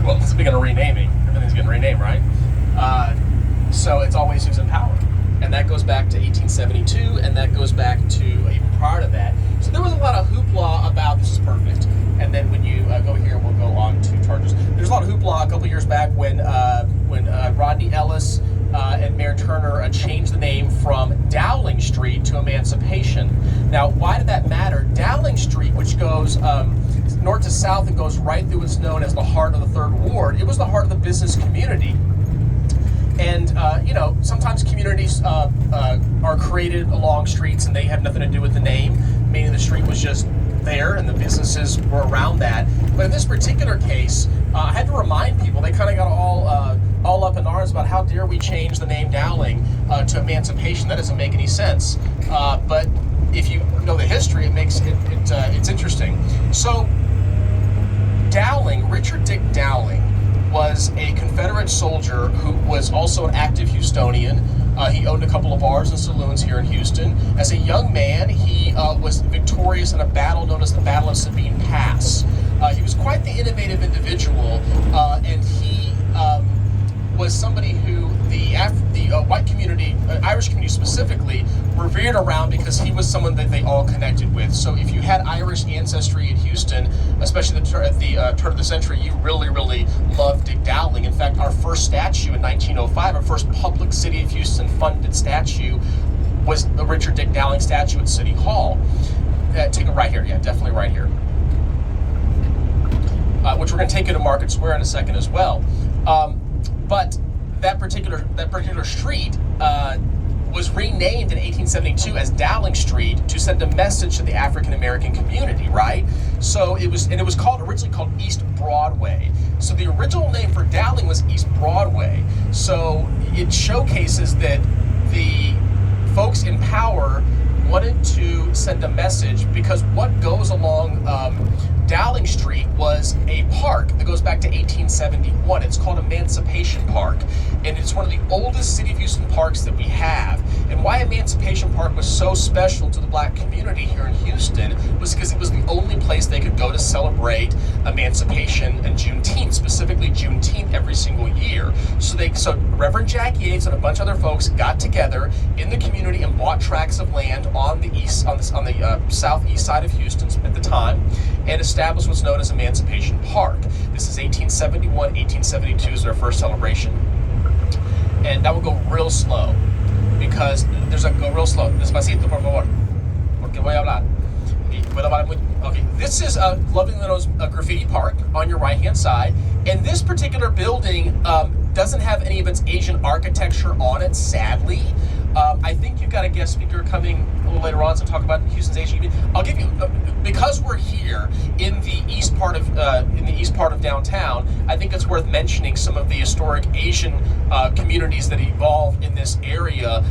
Well, speaking of renaming, everything's getting renamed, right? So it's always who's in power. And that goes back to 1872, and that goes back to even prior to that. So there was a lot of hoopla about this is perfect. And then when you go here, we'll go on to charges. There's a lot of hoopla a couple years back when Rodney Ellis and Mayor Turner changed the name from Dowling Street to Emancipation. Now, why did that matter? Dowling Street, which goes north to south and goes right through what's known as the heart of the Third Ward, it was the heart of the business community. And, sometimes communities are created along streets and they have nothing to do with the name, meaning the street was just there and the businesses were around that. But in this particular case, I had to remind people, they kind of got all up in arms about how dare we change the name Dowling to Emancipation. That doesn't make any sense. But if you know the history, it's interesting. So Dowling, Richard Dick Dowling, was a Confederate soldier who was also an active Houstonian. He owned a couple of bars and saloons here in Houston. As a young man, he was victorious in a battle known as the Battle of Sabine Pass. He was quite the innovative individual, and he was somebody who the white community, Irish community specifically, revered around because he was someone that they all connected with. So if you had Irish ancestry in Houston, especially at the turn of the century, you really, really loved Dick Dowling. In fact, our first statue in 1905, our first public City of Houston funded statue, was the Richard Dick Dowling statue at City Hall. Take it right here, yeah, definitely right here. Which we're going to take you to Market Square in a second as well. But that particular street was renamed in 1872 as Dowling Street to send a message to the African American community, right? So it was originally called East Broadway. So the original name for Dowling was East Broadway. So it showcases that the folks in power wanted to send a message, because what goes along Dowling Street was a park that goes back to 1871. It's called Emancipation Park, and it's one of the oldest City of Houston parks that we have. And why Emancipation Park was so special to the black community here in Houston was because it was the only place they could go to celebrate Emancipation and Juneteenth, specifically Juneteenth, every single year. So Reverend Jack Yates and a bunch of other folks got together in the community and bought tracts of land on the southeast side of Houston at the time, and established what's known as Emancipation Park. This is 1871, 1872 is their first celebration. And that will go real slow, because go real slow. Despacito, por favor, porque voy a hablar. Okay, this is lovingly known as a graffiti park on your right-hand side, and this particular building doesn't have any of its Asian architecture on it, sadly. I think you've got a guest speaker coming a little later on to talk about Houston's Asian Evening. I'll give you, because we're here in the east part of downtown, I think it's worth mentioning some of the historic Asian communities that evolved in this area.